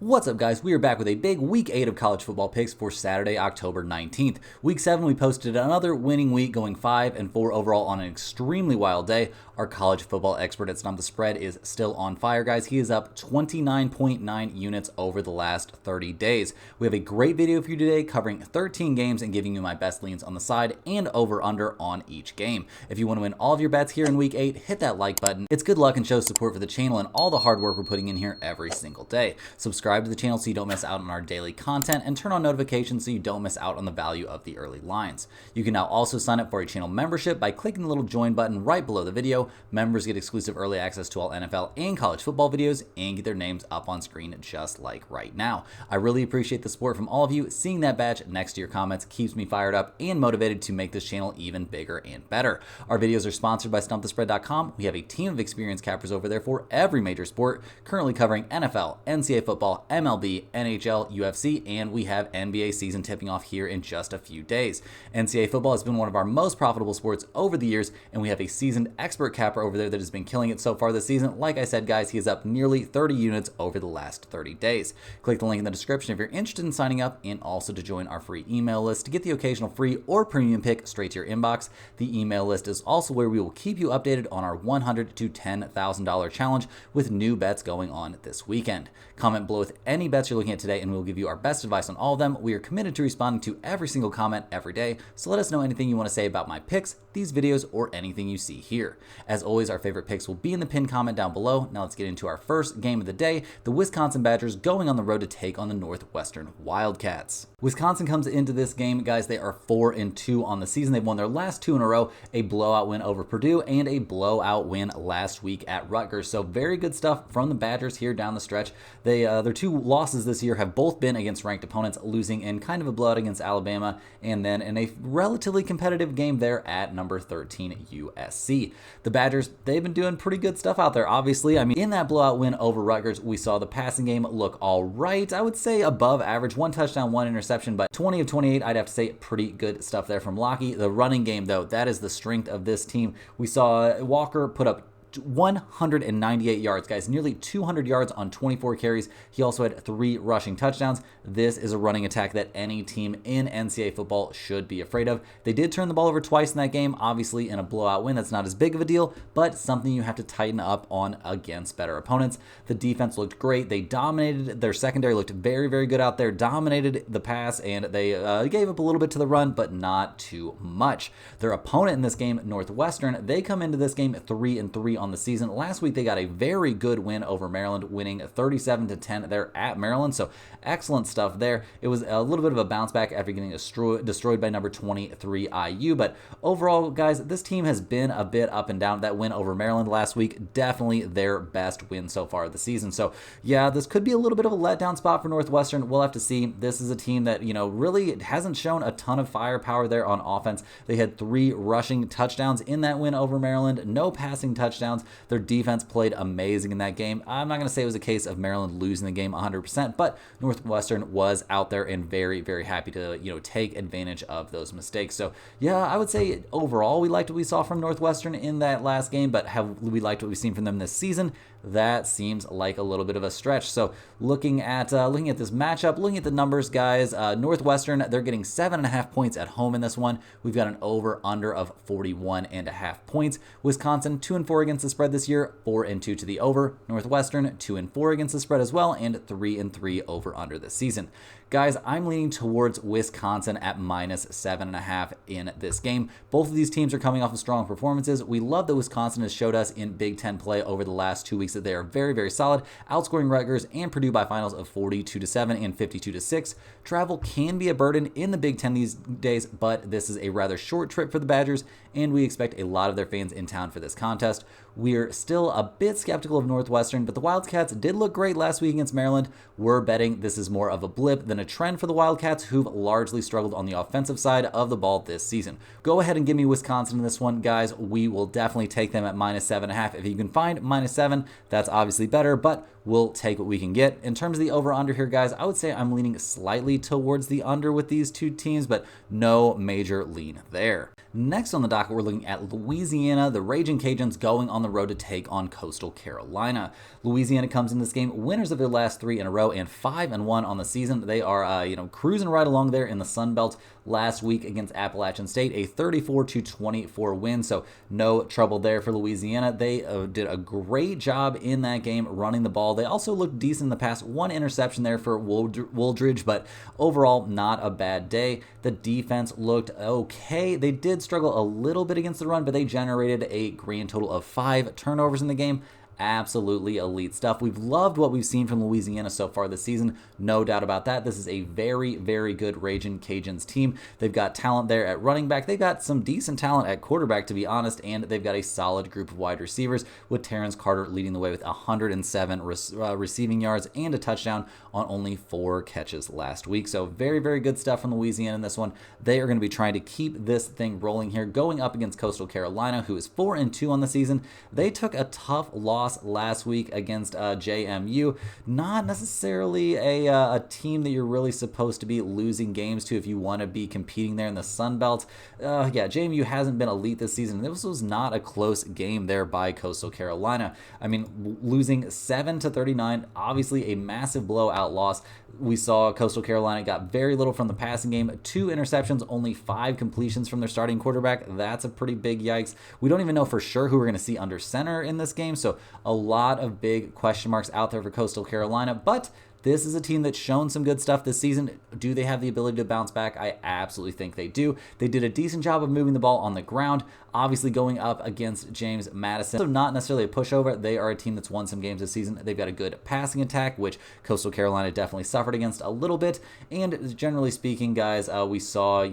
What's up, guys? We are back with a big Week 8 of college football picks for Saturday, October 19th. Week 7, we posted another winning week, going 5-4 overall on an extremely wild day. Our college football expert at Stump the Spread is still on fire, guys. He is up 29.9 units over the last 30 days. We have a great video for you today covering 13 games and giving you my best leans on the side and over-under on each game. If you want to win all of your bets here in Week 8, hit that like button. It's good luck and shows support for the channel and all the hard work we're putting in here every single day. Subscribe to the channel so you don't miss out on our daily content, and turn on notifications so you don't miss out on the value of the early lines. You can now also sign up for a channel membership by clicking the little join button right below the video. Members get exclusive early access to all NFL and college football videos and get their names up on screen just like right now. I really appreciate the support from all of you. Seeing that badge next to your comments keeps me fired up and motivated to make this channel even bigger and better. Our videos are sponsored by StumpTheSpread.com. We have a team of experienced cappers over there for every major sport, currently covering NFL, NCAA Football, MLB, NHL, UFC, and we have NBA season tipping off here in just a few days. NCAA Football has been one of our most profitable sports over the years, and we have a seasoned expert capper over there that has been killing it so far this season. Like I said, guys, he is up nearly 30 units over the last 30 days. Click the link in the description if you're interested in signing up, and also to join our free email list to get the occasional free or premium pick straight to your inbox. The email list is also where we will keep you updated on our $100,000 to $10,000 challenge with new bets going on this weekend. Comment below with any bets you're looking at today, and we'll give you our best advice on all of them. We are committed to responding to every single comment every day, so let us know anything you want to say about my picks, these videos, or anything you see here. As always, our favorite picks will be in the pinned comment down below. Now let's get into our first game of the day, the Wisconsin Badgers going on the road to take on the Northwestern Wildcats. Wisconsin comes into this game, guys, they are 4-2 on the season. They've won their last 2 in a row, a blowout win over Purdue and a blowout win last week at Rutgers. So very good stuff from the Badgers here down the stretch. Their 2 losses this year have both been against ranked opponents, losing in kind of a blowout against Alabama, and then in a relatively competitive game there at number 13 USC. The Badgers, they've been doing pretty good stuff out there, obviously. I mean, in that blowout win over Rutgers, we saw the passing game look all right. I would say above average, 1 touchdown, 1 interception, but 20 of 28, I'd have to say pretty good stuff there from Lockie. The running game, though, that is the strength of this team. We saw Walker put up 198 yards, guys, nearly 200 yards on 24 carries. He also had 3 rushing touchdowns. This is a running attack that any team in NCAA football should be afraid of. They did turn the ball over twice in that game, obviously in a blowout win. That's not as big of a deal, but something you have to tighten up on against better opponents. The defense looked great. They dominated. Their secondary looked very, very good out there, dominated the pass, and they gave up a little bit to the run, but not too much. Their opponent in this game, Northwestern, they come into this game 3-3 on the season. Last week, they got a very good win over Maryland, winning 37-10 there at Maryland. So excellent stuff there. It was a little bit of a bounce back after getting destroyed by number 23 IU. But overall, guys, this team has been a bit up and down. That win over Maryland last week, definitely their best win so far this season. So yeah, this could be a little bit of a letdown spot for Northwestern. We'll have to see. This is a team that, really hasn't shown a ton of firepower there on offense. They had 3 rushing touchdowns in that win over Maryland, no passing touchdowns. Their defense played amazing in that game. I'm not going to say it was a case of Maryland losing the game 100%, but Northwestern was out there and very, very happy to, take advantage of those mistakes. So yeah, I would say overall we liked what we saw from Northwestern in that last game, but have we liked what we've seen from them this season? That seems like a little bit of a stretch. So looking at this matchup, looking at the numbers, guys, Northwestern, they're getting 7.5 points at home in this one. We've got an over/under of 41.5 points. Wisconsin 2-4 against the spread this year, 4-2 to the over. Northwestern 2-4 against the spread as well, and 3-3 over/under this season. Guys, I'm leaning towards Wisconsin at -7.5 in this game. Both of these teams are coming off of strong performances. We love that Wisconsin has showed us in Big Ten play over the last 2 weeks that they are very, very solid, outscoring Rutgers and Purdue by finals of 42-7 and 52-6. Travel can be a burden in the Big Ten these days, but this is a rather short trip for the Badgers, and we expect a lot of their fans in town for this contest. We're still a bit skeptical of Northwestern, but the Wildcats did look great last week against Maryland. We're betting this is more of a blip than a trend for the Wildcats, who've largely struggled on the offensive side of the ball this season. Go ahead and give me Wisconsin in this one, guys. We will definitely take them at -7.5. If you can find -7, that's obviously better, but we'll take what we can get. In terms of the over-under here, guys, I would say I'm leaning slightly towards the under with these two teams, but no major lean there. Next on the docket, we're looking at Louisiana, the Raging Cajuns going on the road to take on Coastal Carolina. Louisiana comes in this game winners of their last 3 in a row and 5-1 on the season. They are, cruising right along there in the Sun Belt. Last week against Appalachian State, a 34-24 win, so no trouble there for Louisiana. They did a great job in that game running the ball. They also looked decent in the pass. 1 interception there for Wooldridge, but overall not a bad day. The defense looked okay. They did struggle a little bit against the run, but they generated a grand total of 5 turnovers in the game. Absolutely elite stuff. We've loved what we've seen from Louisiana so far this season. No doubt about that. This is a very, very good Raging Cajuns team. They've got talent there at running back. They've got some decent talent at quarterback, to be honest, and they've got a solid group of wide receivers with Terrence Carter leading the way with 107 receiving yards and a touchdown on only 4 catches last week. So very, very good stuff from Louisiana in this one. They are going to be trying to keep this thing rolling here, going up against Coastal Carolina, who is 4-2 on the season. They took a tough loss last week against JMU. Not necessarily a team that you're really supposed to be losing games to if you want to be competing there in the Sun Belt. JMU hasn't been elite this season. This was not a close game there by Coastal Carolina. I mean, losing 7-39, obviously a massive blowout loss. We saw Coastal Carolina got very little from the passing game, 2 interceptions, only 5 completions from their starting quarterback. That's a pretty big yikes. We don't even know for sure who we're going to see under center in this game, so a lot of big question marks out there for Coastal Carolina, but this is a team that's shown some good stuff this season. Do they have the ability to bounce back? I absolutely think they do. They did a decent job of moving the ball on the ground, obviously going up against James Madison. So not necessarily a pushover. They are a team that's won some games this season. They've got a good passing attack, which Coastal Carolina definitely suffered against a little bit. And generally speaking, guys, we saw,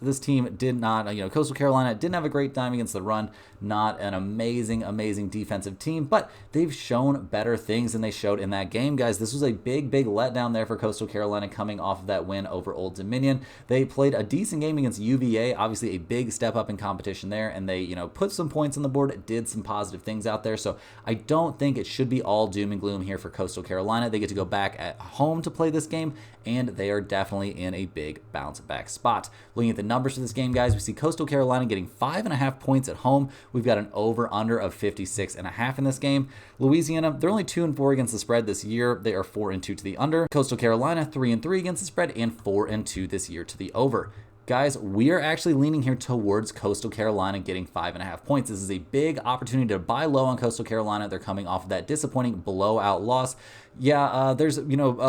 this team did not, Coastal Carolina didn't have a great time against the run. Not an amazing defensive team, but they've shown better things than they showed in that game, guys. This was a big letdown there for Coastal Carolina coming off of that win over Old Dominion. They played a decent game against UVA, obviously a big step up in competition there, and they, put some points on the board, did some positive things out there. So I don't think it should be all doom and gloom here for Coastal Carolina. They get to go back at home to play this game, and they are definitely in a big bounce back spot. Looking at the numbers for this game, guys, we see Coastal Carolina getting 5.5 points at home. We've got an over-under of 56.5 in this game. Louisiana, they're only 2-4 against the spread this year. They are 4-2 to the under. Coastal Carolina, 3-3 against the spread and 4-2 this year to the over. Guys, we are actually leaning here towards Coastal Carolina getting 5.5 points. This is a big opportunity to buy low on Coastal Carolina. They're coming off of that disappointing blowout loss. There's a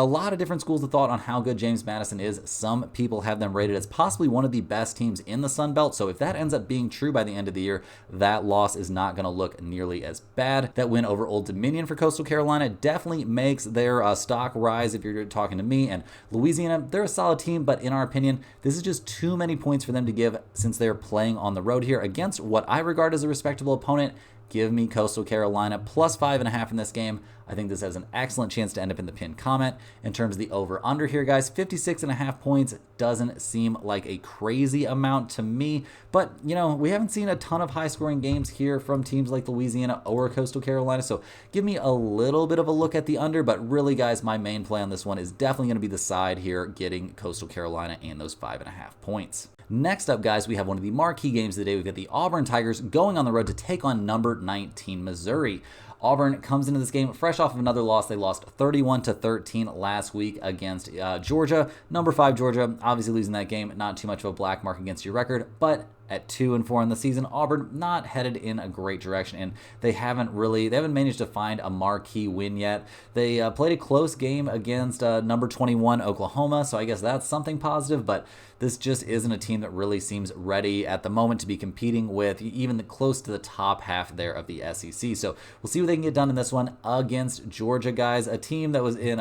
lot of different schools of thought on how good James Madison is. Some people have them rated as possibly one of the best teams in the Sun Belt. So if that ends up being true by the end of the year, that loss is not going to look nearly as bad. That win over Old Dominion for Coastal Carolina definitely makes their stock rise if you're talking to me. And Louisiana, they're a solid team, but in our opinion, this is just too many points for them to give since they're playing on the road here against what I regard as a respectable opponent. Give me Coastal Carolina plus 5.5 in this game. I think this has an excellent chance to end up in the pinned comment. In terms of the over-under here, guys, 56.5 points doesn't seem like a crazy amount to me. But, we haven't seen a ton of high-scoring games here from teams like Louisiana or Coastal Carolina. So give me a little bit of a look at the under. But really, guys, my main play on this one is definitely going to be the side here, getting Coastal Carolina and those 5.5 points. Next up, guys, we have one of the marquee games of the day. We've got the Auburn Tigers going on the road to take on number 19 Missouri. Auburn comes into this game fresh off of another loss. They lost 31-13 last week against Georgia. Number 5 Georgia, obviously losing that game. Not too much of a black mark against your record, but at 2-4 in the season, Auburn not headed in a great direction, and they haven't managed to find a marquee win yet. They played a close game against number 21 Oklahoma, so I guess that's something positive, but this just isn't a team that really seems ready at the moment to be competing with even close to the top half there of the SEC. So we'll see what they can get done in this one against Georgia, guys. A team that was in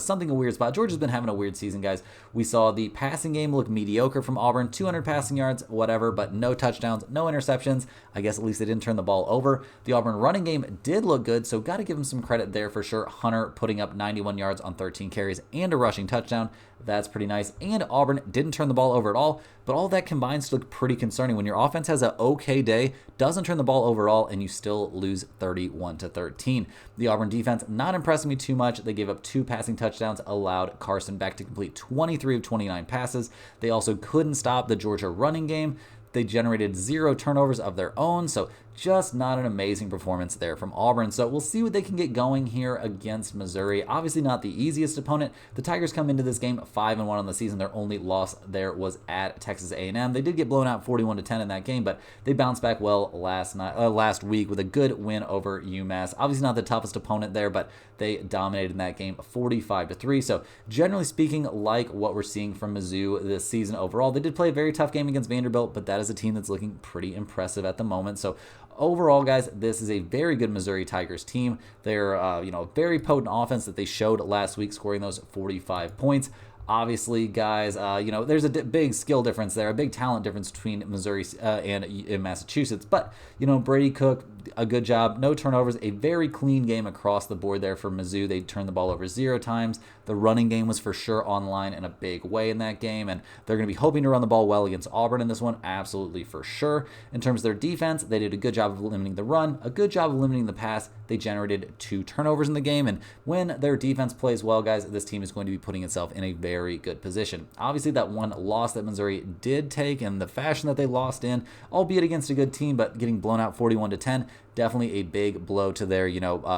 something a weird spot. Georgia's been having a weird season, guys. We saw the passing game look mediocre from Auburn, 200 passing yards. yards, whatever, but no touchdowns, no interceptions. I guess at least they didn't turn the ball over. The Auburn running game did look good, so got to give him some credit there for sure. Hunter putting up 91 yards on 13 carries and a rushing touchdown. That's pretty nice. And Auburn didn't turn the ball over at all, but all that combines to look pretty concerning when your offense has an okay day, doesn't turn the ball over at all, and you still lose 31-13. The Auburn defense not impressing me too much. They gave up 2 passing touchdowns, allowed Carson Beck to complete 23 of 29 passes. They also couldn't stop the Georgia running game. They generated 0 turnovers of their own, so just not an amazing performance there from Auburn. So we'll see what they can get going here against Missouri. Obviously not the easiest opponent. The Tigers come into this game 5-1 on the season. Their only loss there was at Texas A&M. They did get blown out 41-10 in that game, but they bounced back well last week with a good win over UMass. Obviously not the toughest opponent there, but they dominated in that game 45-3. So generally speaking, like what we're seeing from Mizzou this season overall, they did play a very tough game against Vanderbilt, but that is a team that's looking pretty impressive at the moment. So overall, guys, this is a very good Missouri Tigers team. They're a very potent offense that they showed last week, scoring those 45 points. Obviously, guys, there's a big skill difference there, a big talent difference between Missouri and Massachusetts. But, Brady Cook, a good job. No turnovers, a very clean game across the board there for Mizzou. They turned the ball over 0 times. The running game was for sure online in a big way in that game, and they're going to be hoping to run the ball well against Auburn in this one, absolutely for sure. In terms of their defense, they did a good job of limiting the run, a good job of limiting the pass. They generated 2 turnovers in the game, and when their defense plays well, guys, this team is going to be putting itself in a very good position. Obviously, that one loss that Missouri did take and the fashion that they lost in, albeit against a good team, but getting blown out 41-10, definitely a big blow to their,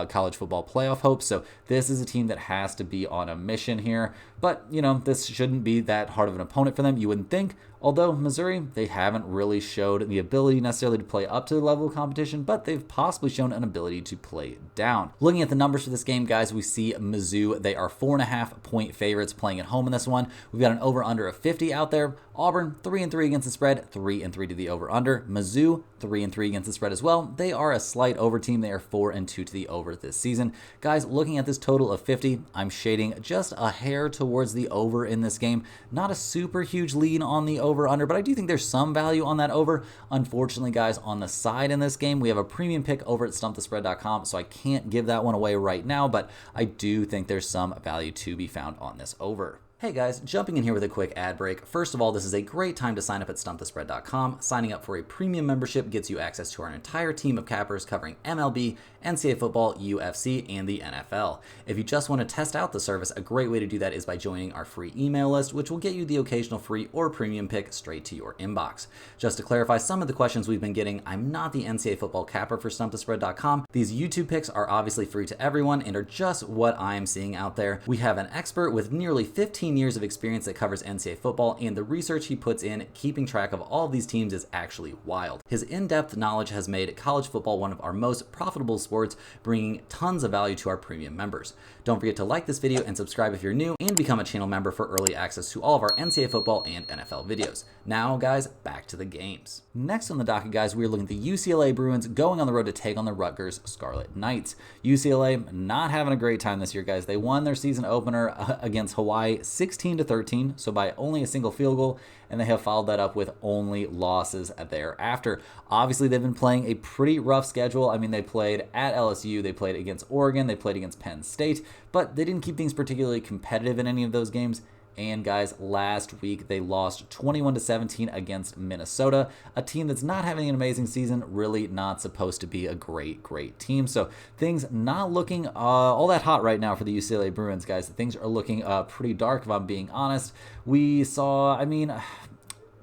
college football playoff hopes. So this is a team that has to be on a mission here. But, this shouldn't be that hard of an opponent for them, you wouldn't think. Although Missouri, they haven't really showed the ability necessarily to play up to the level of competition, but they've possibly shown an ability to play down. Looking at the numbers for this game, guys, we see Mizzou, they are 4.5-point favorites playing at home in this one. We've got an over-under of 50 out there. Auburn, 3-3 against the spread, 3-3 to the over-under. Mizzou, 3-3 against the spread as well. They are a slight over team. They are 4-2 to the over this season. Guys, looking at this total of 50, I'm shading just a hair towards the over in this game. Not a super huge lean on the over-under, but I do think there's some value on that over. Unfortunately, guys, on the side in this game, we have a premium pick over at stumpthespread.com, so I can't give that one away right now, but I do think there's some value to be found on this over. Hey guys, jumping in here with a quick ad break. First of all, this is a great time to sign up at stumpthespread.com. Signing up for a premium membership gets you access to our entire team of cappers covering MLB, NCAA Football, UFC, and the NFL. If you just want to test out the service, a great way to do that is by joining our free email list, which will get you the occasional free or premium pick straight to your inbox. Just to clarify some of the questions we've been getting, I'm not the NCAA Football capper for stumpthespread.com. These YouTube picks are obviously free to everyone and are just what I'm seeing out there. We have an expert with nearly 15 years of experience that covers NCAA football, and the research he puts in keeping track of all of these teams is actually wild. His in-depth knowledge has made college football one of our most profitable sports, bringing tons of value to our premium members. Don't forget to like this video and subscribe if you're new, and become a channel member for early access to all of our NCAA football and NFL videos. Now, guys, back to the games. Next on the docket, guys, we're looking at the UCLA Bruins going on the road to take on the Rutgers Scarlet Knights. UCLA not having a great time this year, guys. They won their season opener against Hawaii 16-13, so by only a single field goal, and they have followed that up with only losses thereafter. Obviously, they've been playing a pretty rough schedule. I mean, they played at LSU, they played against Oregon, they played against Penn State, but they didn't keep things particularly competitive in any of those games. And guys, last week they lost 21-17 against Minnesota, a team that's not having an amazing season, really not supposed to be a great team. So things not looking all that hot right now for the UCLA Bruins, guys. Things are looking pretty dark, if I'm being honest. We saw,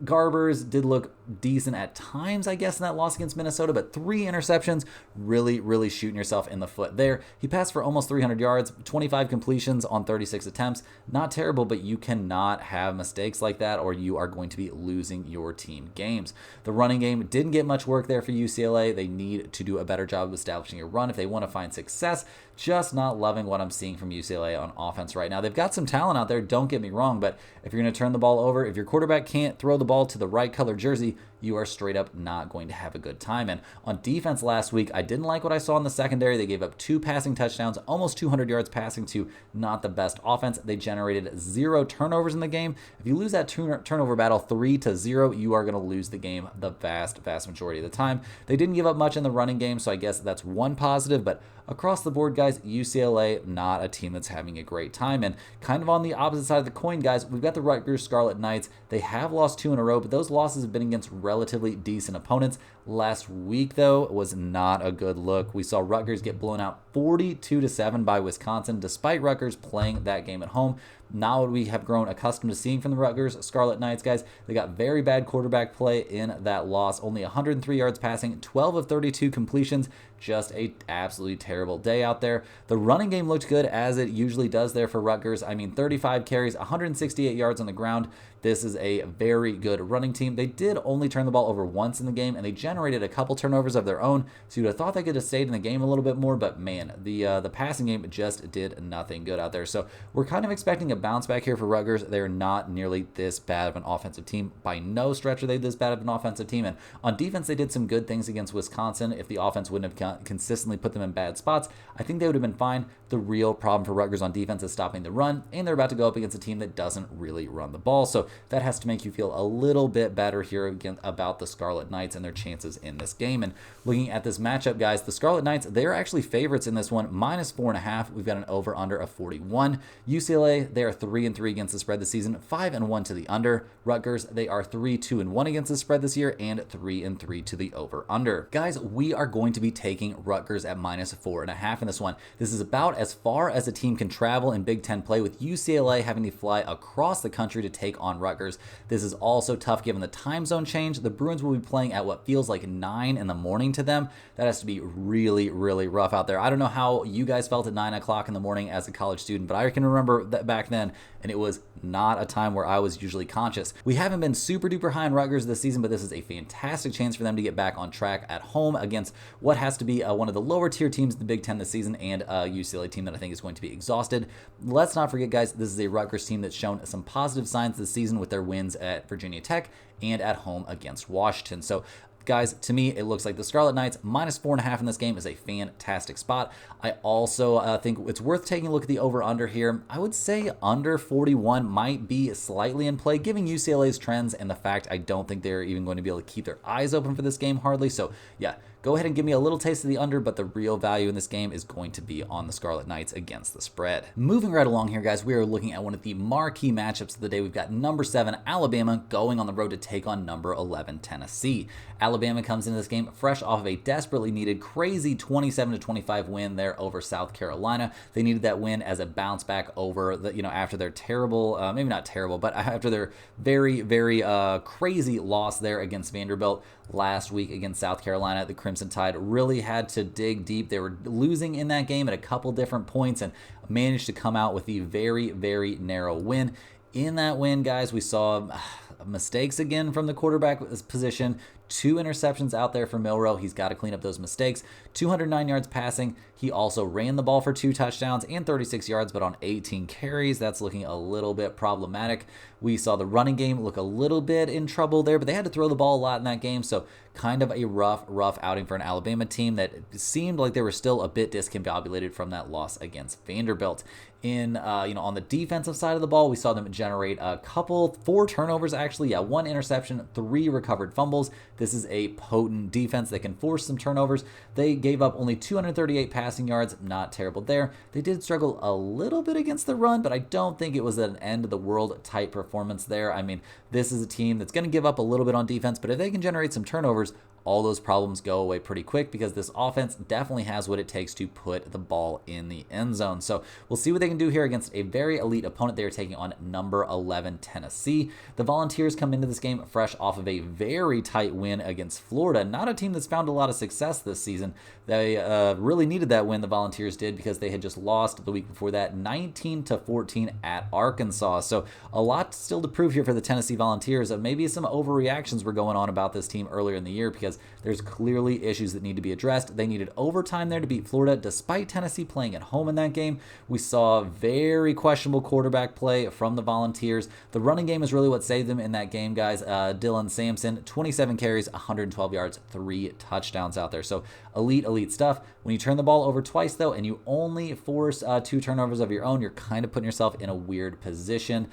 Garbers did look decent at times, I guess, in that loss against Minnesota, but 3 interceptions, really shooting yourself in the foot there. He passed for almost 300 yards, 25 completions on 36 attempts. Not terrible, but you cannot have mistakes like that or you are going to be losing your team games. The running game didn't get much work there for UCLA. They need to do a better job of establishing a run if they want to find success. Just not loving what I'm seeing from UCLA on offense right now. They've got some talent out there, don't get me wrong, but if you're going to turn the ball over, if your quarterback can't throw the ball to the right color jersey, you are straight up not going to have a good time. And on defense last week, I didn't like what I saw in the secondary. They gave up 2 passing touchdowns, almost 200 yards passing to not the best offense. They generated 0 turnovers in the game. If you lose that turnover battle 3-0, you are going to lose the game the vast majority of the time. They didn't give up much in the running game, so I guess that's one positive, but across the board, guys, UCLA, not a team that's having a great time. And kind of on the opposite side of the coin, guys, we've got the Rutgers Scarlet Knights. They have lost 2 in a row, but those losses have been against relatively decent opponents. Last week, though, was not a good look. We saw Rutgers get blown out 42-7 by Wisconsin, despite Rutgers playing that game at home. Not what we have grown accustomed to seeing from the Rutgers Scarlet Knights, guys. They got very bad quarterback play in that loss. Only 103 yards passing, 12 of 32 completions. Just a absolutely terrible day out there. The running game looked good, as it usually does there for Rutgers. I mean, 35 carries, 168 yards on the ground. This is a very good running team. They did only turn the ball over once in the game, and they generated a couple turnovers of their own. So you'd have thought they could have stayed in the game a little bit more, but man, the passing game just did nothing good out there. So we're kind of expecting a bounce back here for Rutgers. They're not nearly this bad of an offensive team. By no stretch are they this bad of an offensive team. And on defense, they did some good things against Wisconsin. If the offense wouldn't have consistently put them in bad spots, I think they would have been fine. The real problem for Rutgers on defense is stopping the run, and they're about to go up against a team that doesn't really run the ball. So that has to make you feel a little bit better here again about the Scarlet Knights and their chances in this game. And looking at this matchup, guys, the Scarlet Knights, they're actually favorites in this one, -4.5. We've got an over-under of 41. UCLA, they are 3-3 against the spread this season, 5-1 to the under. Rutgers, they are 3-2-1 against the spread this year, and 3-3 to the over-under. Guys, we are going to be taking Rutgers at -4.5 in this one. This is about as far as a team can travel in Big Ten play, with UCLA having to fly across the country to take on Rutgers. This is also tough given the time zone change. The Bruins will be playing at what feels like 9 in the morning to them. That has to be really, really rough out there. I don't know how you guys felt at 9 o'clock in the morning as a college student, but I can remember that back then, and it was not a time where I was usually conscious. We haven't been super duper high on Rutgers this season, but this is a fantastic chance for them to get back on track at home against what has to be one of the lower tier teams in the Big Ten this season, and a UCLA team that I think is going to be exhausted. Let's not forget, guys, this is a Rutgers team that's shown some positive signs this season with their wins at Virginia Tech and at home against Washington. So guys, to me, it looks like the Scarlet Knights -4.5 in this game is a fantastic spot. I also think it's worth taking a look at the over-under here. I would say under 41 might be slightly in play, given UCLA's trends and the fact I don't think they're even going to be able to keep their eyes open for this game hardly. So yeah, go ahead and give me a little taste of the under, but the real value in this game is going to be on the Scarlet Knights against the spread. Moving right along here, guys, we are looking at one of the marquee matchups of the day. We've got number 7 Alabama going on the road to take on number 11 Tennessee. Alabama comes into this game fresh off of a desperately needed crazy 27-25 win there over South Carolina. They needed that win as a bounce back over the, after their terrible, maybe not terrible, but after their very, very crazy loss there against Vanderbilt last week against South Carolina. The Crimson Tide really had to dig deep. They were losing in that game at a couple different points and managed to come out with the very, very narrow win. In that win, guys, we saw mistakes again from the quarterback position. 2 interceptions out there for Milroe. He's got to clean up those mistakes. 209 yards passing. He also ran the ball for 2 touchdowns and 36 yards, but on 18 carries. That's looking a little bit problematic. We saw the running game look a little bit in trouble there, but they had to throw the ball a lot in that game, so kind of a rough outing for an Alabama team that seemed like they were still a bit discombobulated from that loss against Vanderbilt. On the defensive side of the ball, we saw them generate 4 turnovers actually. 1 interception, 3 recovered fumbles. This is a potent defense that can force some turnovers. They gave up only 238 passing yards, not terrible there. They did struggle a little bit against the run, but I don't think it was an end of the world type performance there. I mean, this is a team that's going to give up a little bit on defense, but if they can generate some turnovers, all those problems go away pretty quick, because this offense definitely has what it takes to put the ball in the end zone. So we'll see what they can do here against a very elite opponent. They are taking on number 11 Tennessee. The Volunteers come into this game fresh off of a very tight win against Florida. Not a team that's found a lot of success this season. They really needed that win, the Volunteers did, because they had just lost the week before that 19-14 at Arkansas. So a lot still to prove here for the Tennessee Volunteers. Maybe some overreactions were going on about this team earlier in the year, because there's clearly issues that need to be addressed. They needed overtime there to beat Florida, despite Tennessee playing at home in that game. We saw very questionable quarterback play from the Volunteers. The running game is really what saved them in that game, guys. Dylan Sampson, 27 carries, 112 yards, 3 touchdowns out there. So elite stuff. When you turn the ball over twice, though, and you only force 2 turnovers of your own, you're kind of putting yourself in a weird position.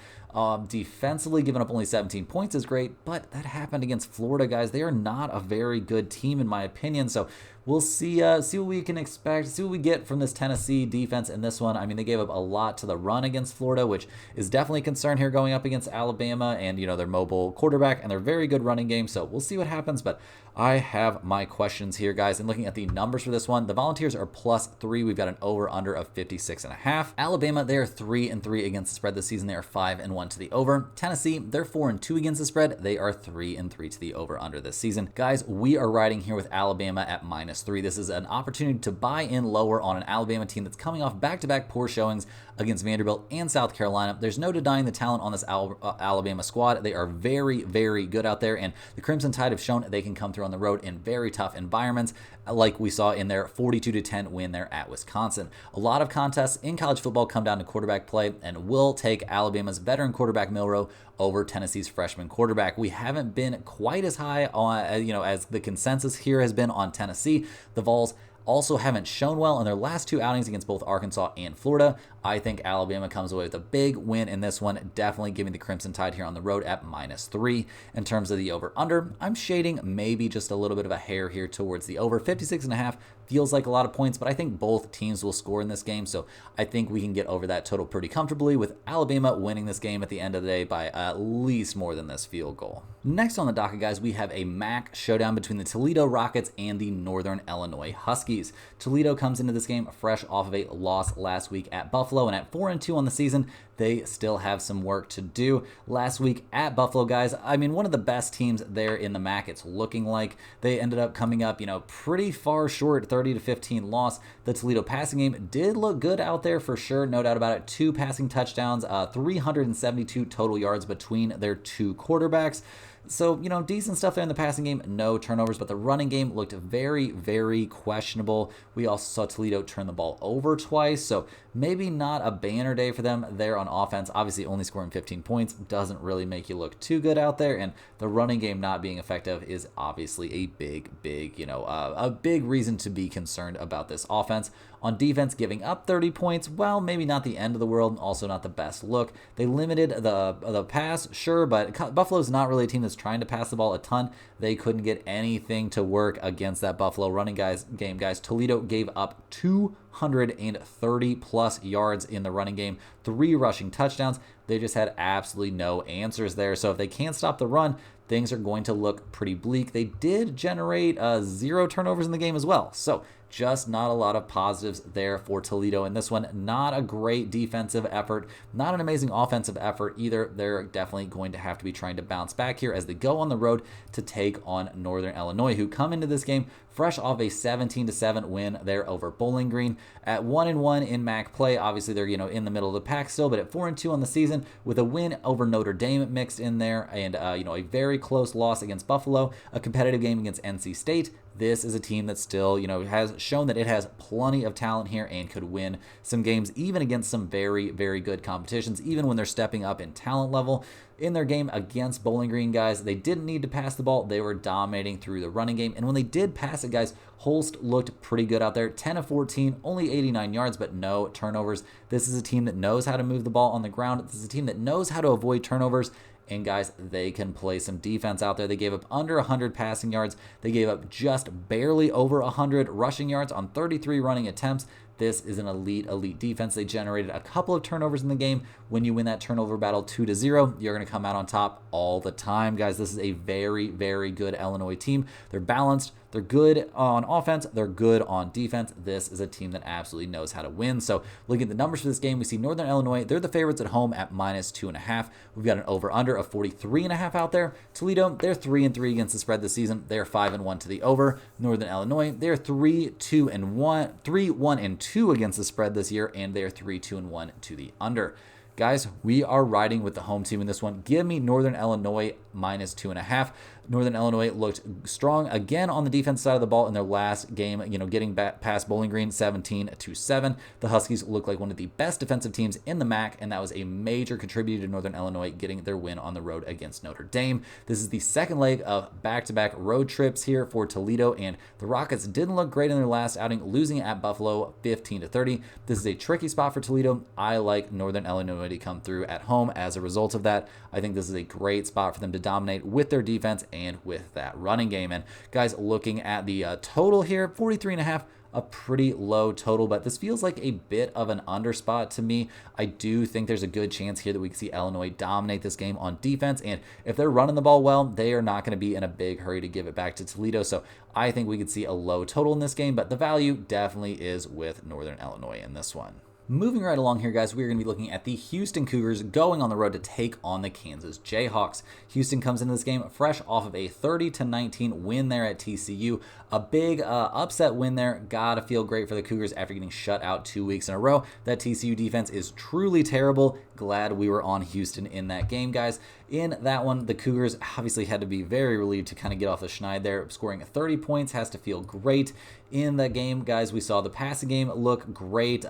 Defensively, giving up only 17 points is great, but that happened against Florida, guys. They are not a very good team, in my opinion. So we'll see what we can expect, see what we get from this Tennessee defense in this one. I mean, they gave up a lot to the run against Florida, which is definitely a concern here going up against Alabama and, their mobile quarterback and their very good running game. So we'll see what happens, but I have my questions here, guys. And looking at the numbers for this one, the Volunteers are +3. We've got an over-under of 56.5. Alabama, they are 3-3 against the spread this season. They are 5-1 to the over. Tennessee, they're 4-2 against the spread. They are 3-3 to the over-under this season. Guys, we are riding here with Alabama at -3. This is an opportunity to buy in lower on an Alabama team that's coming off back-to-back poor showings against Vanderbilt and South Carolina. There's no denying the talent on this Alabama squad. They are very, very good out there, and the Crimson Tide have shown they can come through on the road in very tough environments, like we saw in their 42-10 win there at Wisconsin. A lot of contests in college football come down to quarterback play, and we'll take Alabama's veteran quarterback Milroe over Tennessee's freshman quarterback. We haven't been quite as high on, as the consensus here has been on Tennessee. The Vols also haven't shown well in their last 2 outings against both Arkansas and Florida. I think Alabama comes away with a big win in this one, definitely giving the Crimson Tide here on the road at -3. In terms of the over-under, I'm shading maybe just a little bit of a hair here towards the over. 56.5 feels like a lot of points, but I think both teams will score in this game, so I think we can get over that total pretty comfortably, with Alabama winning this game at the end of the day by at least more than this field goal. Next on the docket, guys, we have a MAC showdown between the Toledo Rockets and the Northern Illinois Huskies. Toledo comes into this game fresh off of a loss last week at Buffalo, and at 4-2 on the season, they still have some work to do. Last week at Buffalo, guys, I mean, one of the best teams there in the MAC, it's looking like. They ended up coming up, pretty far short, 30-15 loss. The Toledo passing game did look good out there for sure, no doubt about it. 2 passing touchdowns, 372 total yards between their 2 quarterbacks. So, decent stuff there in the passing game, no turnovers, but the running game looked very, very questionable. We also saw Toledo turn the ball over twice, so maybe not a banner day for them there on offense. Obviously, only scoring 15 points doesn't really make you look too good out there, and the running game not being effective is obviously a big, a big reason to be concerned about this offense. On defense, giving up 30 points, well, maybe not the end of the world, also not the best look. They limited the pass, sure, but Buffalo's not really a team that's trying to pass the ball a ton. They couldn't get anything to work against that Buffalo running game, guys. Toledo gave up 230 plus yards in the running game, 3 rushing touchdowns. They just had absolutely no answers there. So if they can't stop the run, things are going to look pretty bleak. They did generate 0 turnovers in the game as well. So just not a lot of positives there for Toledo in this one. Not a great defensive effort, not an amazing offensive effort either. They're definitely going to have to be trying to bounce back here as they go on the road to take on Northern Illinois, who come into this game fresh off a 17-7 win there over Bowling Green. At 1-1 in MAC play, obviously they're in the middle of the pack still, but at 4-2 on the season with a win over Notre Dame mixed in there, and a very close loss against Buffalo, a competitive game against NC State. This is a team that still, has shown that it has plenty of talent here and could win some games even against some very, very good competitions, even when they're stepping up in talent level. In their game against Bowling Green, guys, they didn't need to pass the ball. They were dominating through the running game. And when they did pass it, guys, Holst looked pretty good out there. 10 of 14, only 89 yards, but no turnovers. This is a team that knows how to move the ball on the ground. This is a team that knows how to avoid turnovers. And guys, they can play some defense out there. They gave up under 100 passing yards. They gave up just barely over 100 rushing yards on 33 running attempts. This is an elite defense. They generated a couple of turnovers in the game. When you win that turnover battle 2-0, you're going to come out on top all the time, guys. This is a very, very good Illinois team. They're balanced. They're good on offense. They're good on defense. This is a team that absolutely knows how to win. So looking at the numbers for this game, we see Northern Illinois. They're the favorites at home at -2.5. We've got an over-under of 43.5 out there. Toledo, they're 3-3 against the spread this season. They're 5-1 to the over. Northern Illinois, they're 3-1-2 against the spread this year, and they're 3-2-1 to the under. Guys, we are riding with the home team in this one. Give me Northern Illinois -2.5. Northern Illinois looked strong again on the defense side of the ball in their last game, getting past Bowling Green 17-7. The Huskies looked like one of the best defensive teams in the MAC, and that was a major contributor to Northern Illinois getting their win on the road against Notre Dame. This is the second leg of back-to-back road trips here for Toledo, and the Rockets didn't look great in their last outing, losing at Buffalo 15-30. This is a tricky spot for Toledo. I like Northern Illinois to come through at home as a result of that. I think this is a great spot for them to dominate with their defense and with that running game. And guys, looking at the total here, 43.5, a pretty low total, but this feels like a bit of an under spot to me. I do think there's a good chance here that we can see Illinois dominate this game on defense, and if they're running the ball well, they are not going to be in a big hurry to give it back to Toledo. So I think we could see a low total in this game, but the value definitely is with Northern Illinois in this one. Moving right along here, guys, we're going to be looking at the Houston Cougars going on the road to take on the Kansas Jayhawks. Houston comes into this game fresh off of a 30-19 win there at TCU. A big upset win there. Gotta feel great for the Cougars after getting shut out 2 weeks in a row. That TCU defense is truly terrible. Glad we were on Houston in that game, guys. In that one, the Cougars obviously had to be very relieved to kind of get off the schneid there. Scoring 30 points has to feel great. In that game, guys, we saw the passing game look great.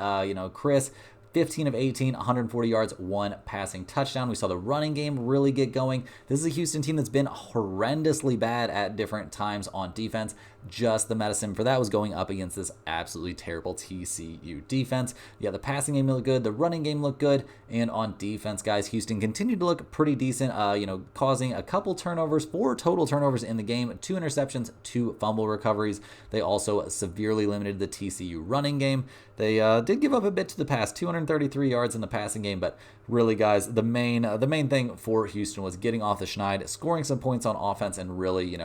Chris, 15 of 18, 140 yards, 1 passing touchdown. We saw the running game really get going. This is a Houston team that's been horrendously bad at different times on defense. Just the medicine for that was going up against this absolutely terrible TCU defense. Yeah, the passing game looked good, the running game looked good, and on defense, guys, Houston continued to look pretty decent, causing a couple turnovers, 4 total turnovers in the game, 2 interceptions, 2 fumble recoveries. They also severely limited the TCU running game. They did give up a bit to the pass, 233 yards in the passing game, but really, guys, the main thing for Houston was getting off the schneid, scoring some points on offense, and really,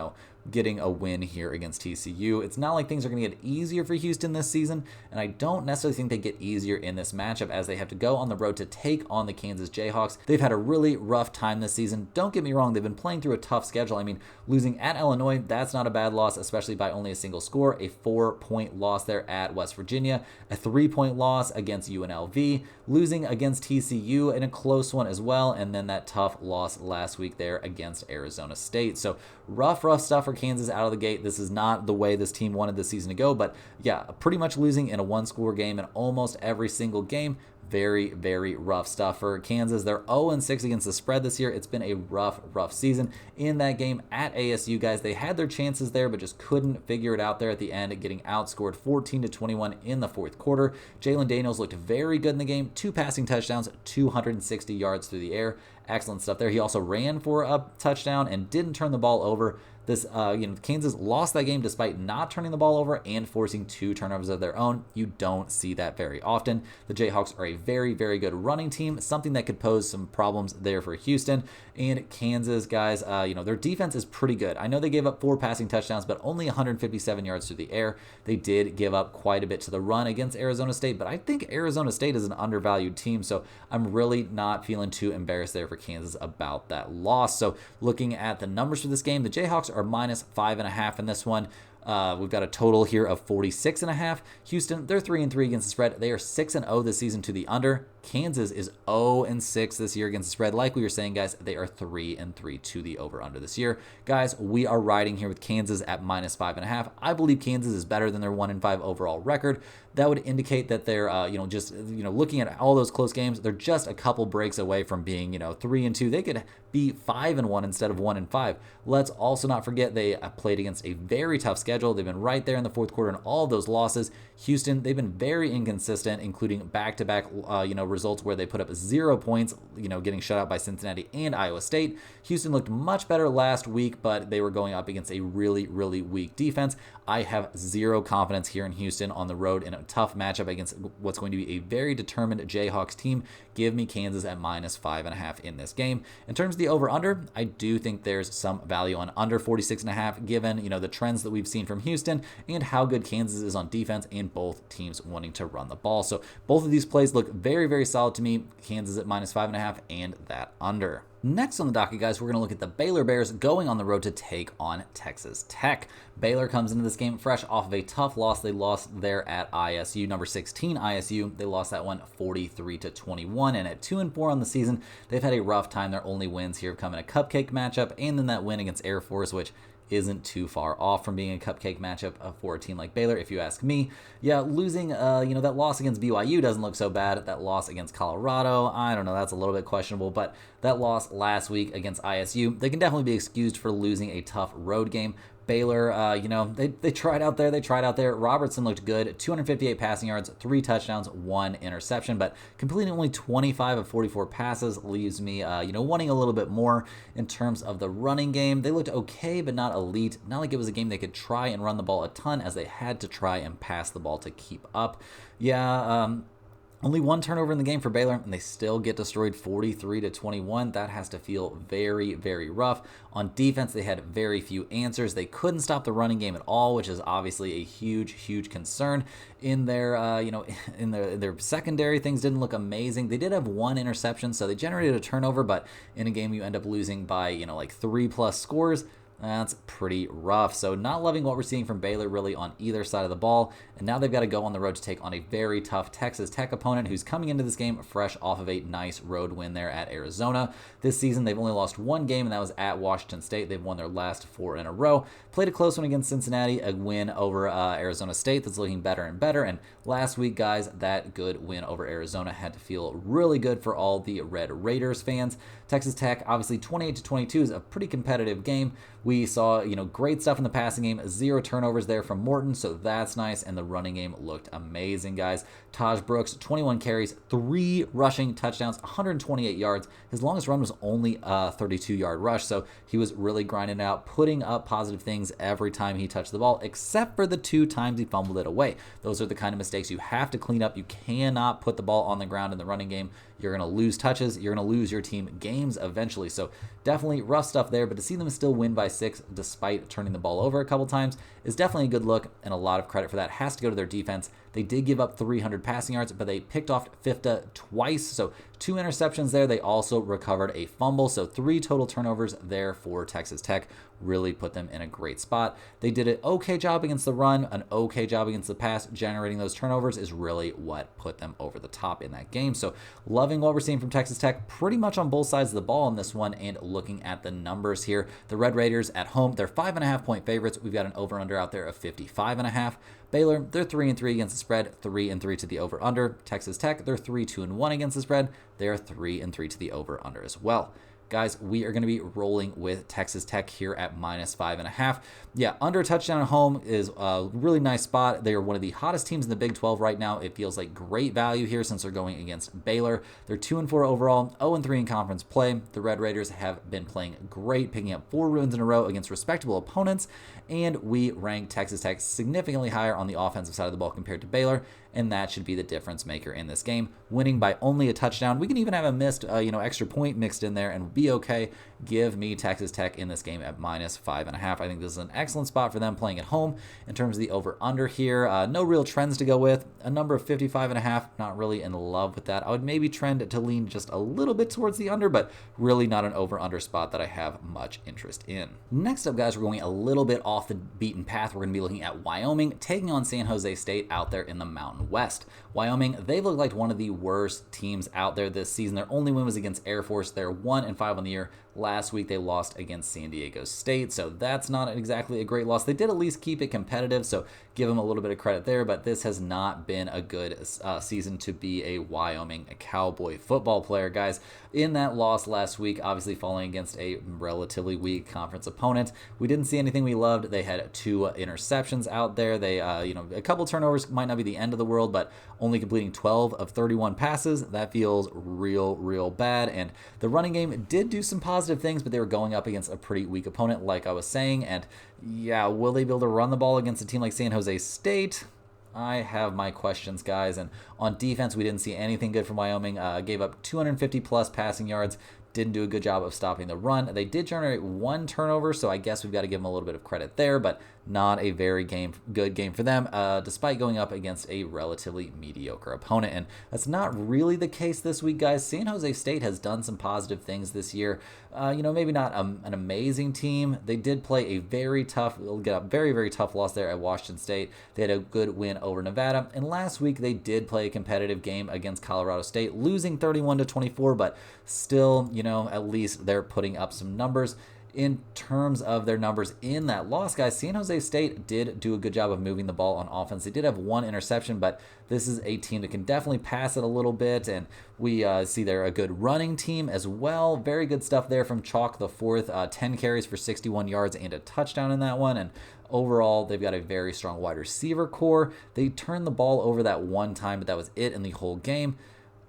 getting a win here against TCU. It's not like things are going to get easier for Houston this season, and I don't necessarily think they get easier in this matchup as they have to go on the road to take on the Kansas Jayhawks. They've had a really rough time this season. Don't get me wrong, they've been playing through a tough schedule. I mean, losing at Illinois, that's not a bad loss, especially by only a single score. A 4-point loss there at West Virginia, a 3-point loss against UNLV, losing against TCU in a close one as well, and then that tough loss last week there against Arizona State. So rough stuff for Kansas out of the gate. This is not the way this team wanted the season to go, but yeah, pretty much losing in a 1-score game in almost every single game. Very, very rough stuff for Kansas. They're 0-6 against the spread this year. It's been a rough season. In that game at ASU, guys, they had their chances there, but just couldn't figure it out there at the end, getting outscored 14-21 in the fourth quarter. Jalen Daniels looked very good in the game. 2 passing touchdowns, 260 yards through the air. Excellent stuff there. He also ran for a touchdown and didn't turn the ball over. This, Kansas lost that game despite not turning the ball over and forcing 2 turnovers of their own. You don't see that very often. The Jayhawks are a very, very good running team, something that could pose some problems there for Houston. And Kansas, guys, their defense is pretty good. I know they gave up 4 passing touchdowns, but only 157 yards through the air. They did give up quite a bit to the run against Arizona State, but I think Arizona State is an undervalued team, so I'm really not feeling too embarrassed there for Kansas about that loss. So looking at the numbers for this game, the Jayhawks are minus 5.5 in this one. We've got a total here of 46.5. Houston, they're 3-3 against the spread. They are 6-0 this season to the under. Kansas is 0-6 this year against the spread. Like we were saying, guys, they are 3-3 to the over-under this year. Guys, we are riding here with Kansas at minus 5.5. I believe Kansas is better than their 1-5 overall record. That would indicate that they're, looking at all those close games, they're just a couple breaks away from being, 3-2. They could be 5-1 instead of 1-5. Let's also not forget they played against a very tough schedule. They've been right there in the fourth quarter in all of those losses. Houston, they've been very inconsistent, including back-to-back, results where they put up 0 points, getting shut out by Cincinnati and Iowa State. Houston looked much better last week, but they were going up against a really, really weak defense. I have 0 confidence here in Houston on the road in a tough matchup against what's going to be a very determined Jayhawks team. Give me Kansas at minus 5.5 in this game. In terms of the over-under, I do think there's some value on under 46.5, given, the trends that we've seen from Houston and how good Kansas is on defense and both teams wanting to run the ball. So both of these plays look very, very very solid to me. Kansas at -5.5 and that under. Next on the docket, guys, we're going to look at the Baylor Bears going on the road to take on Texas Tech. Baylor comes into this game fresh off of a tough loss. They lost there at ISU, number 16 ISU. They lost that one 43-21, and at 2-4 on the season, they've had a rough time. Their only wins here have come in a cupcake matchup, and then that win against Air Force, which isn't too far off from being a cupcake matchup for a team like Baylor, if you ask me. Yeah, losing, that loss against BYU doesn't look so bad. That loss against Colorado, I don't know, that's a little bit questionable, but that loss last week against ISU, they can definitely be excused for losing a tough road game. Baylor, they tried out there. Robertson looked good. 258 passing yards, 3 touchdowns, 1 interception, but completing only 25 of 44 passes leaves me, wanting a little bit more in terms of the running game. They looked okay, but not elite. Not like it was a game they could try and run the ball a ton, as they had to try and pass the ball to keep up. Only 1 turnover in the game for Baylor, and they still get destroyed 43-21. That has to feel very, very rough. On defense, they had very few answers. They couldn't stop the running game at all, which is obviously a huge, huge concern. In their, in their secondary, things didn't look amazing. They did have 1 interception, so they generated a turnover, but in a game you end up losing by, 3+ scores. That's pretty rough. So not loving what we're seeing from Baylor really on either side of the ball. And now they've got to go on the road to take on a very tough Texas Tech opponent who's coming into this game fresh off of a nice road win there at Arizona. This season, they've only lost 1 game, and that was at Washington State. They've won their last 4 in a row. Played a close one against Cincinnati, a win over Arizona State that's looking better and better. And last week, guys, that good win over Arizona had to feel really good for all the Red Raiders fans. Texas Tech, obviously 28-22 is a pretty competitive game. We saw, great stuff in the passing game, 0 turnovers there from Morton, so that's nice, and the running game looked amazing, guys. Taj Brooks, 21 carries, 3 rushing touchdowns, 128 yards. His longest run was only a 32-yard rush, so he was really grinding it out, putting up positive things every time he touched the ball, except for the 2 times he fumbled it away. Those are the kind of mistakes you have to clean up. You cannot put the ball on the ground in the running game. You're going to lose touches. You're going to lose your team games eventually. So definitely rough stuff there, but to see them still win by 6 despite turning the ball over a couple times is definitely a good look, and a lot of credit for that has to go to their defense. They did give up 300 passing yards, but they picked off Fifta twice, so 2 interceptions there. They also recovered a fumble, so 3 total turnovers there for Texas Tech. Really put them in a great spot. They did an okay job against the run, an okay job against the pass. Generating those turnovers is really what put them over the top in that game. So loving what we're seeing from Texas Tech pretty much on both sides of the ball in this one. And looking at the numbers here, the Red Raiders at home, they're 5.5 point favorites. We've got an over-under out there of 55.5. Baylor, they're 3-3 against the spread, 3-3 to the over-under. Texas Tech, they're 3-2-1 against the spread. They're 3-3 to the over-under as well. Guys, we are going to be rolling with Texas Tech here at -5.5. Yeah, under a touchdown at home is a really nice spot. They are one of the hottest teams in the Big 12 right now. It feels like great value here since they're going against Baylor. They're 2-4 overall, 0-3 in conference play. The Red Raiders have been playing great, picking up 4 wins in a row against respectable opponents, and we rank Texas Tech significantly higher on the offensive side of the ball compared to Baylor, and that should be the difference maker in this game. Winning by only a touchdown. We can even have a missed, extra point mixed in there and be okay. Give me Texas Tech in this game at -5.5. I think this is an excellent spot for them playing at home in terms of the over-under here. No real trends to go with. A number of 55.5, not really in love with that. I would maybe trend to lean just a little bit towards the under, but really not an over-under spot that I have much interest in. Next up, guys, we're going a little bit off the beaten path. We're going to be looking at Wyoming taking on San Jose State out there in the Mountain West. Wyoming, they've looked like one of the worst teams out there this season. Their only win was against Air Force. They're 1-5 on the year. Last week, they lost against San Diego State, so that's not exactly a great loss. They did at least keep it competitive, so give them a little bit of credit there, but this has not been a good season to be a Wyoming Cowboy football player, guys. In that loss last week, obviously falling against a relatively weak conference opponent, we didn't see anything we loved. They had 2 interceptions out there. They, a couple turnovers might not be the end of the world, but only completing 12 of 31 passes, that feels real bad. And the running game did do some positive things, but they were going up against a pretty weak opponent, like I was saying. And yeah, will they be able to run the ball against a team like San Jose State? I have my questions, guys. And on defense, we didn't see anything good from Wyoming. Gave up 250 plus passing yards, didn't do a good job of stopping the run. They did generate one turnover, so I guess we've got to give them a little bit of credit there, but not a very good game for them, despite going up against a relatively mediocre opponent. And that's not really the case this week, guys. San Jose State has done some positive things this year. Maybe not an amazing team. They did play a very, very tough loss there at Washington State. They had a good win over Nevada. And last week, they did play a competitive game against Colorado State, losing 31-24, but still, at least they're putting up some numbers. In terms of their numbers in that loss, guys, San Jose State did do a good job of moving the ball on offense. They did have one interception, but this is a team that can definitely pass it a little bit, and we see they're a good running team as well. Very good stuff there from Chalk the fourth, 10 carries for 61 yards and a touchdown in that one, and overall, they've got a very strong wide receiver core. They turned the ball over that one time, but that was it in the whole game.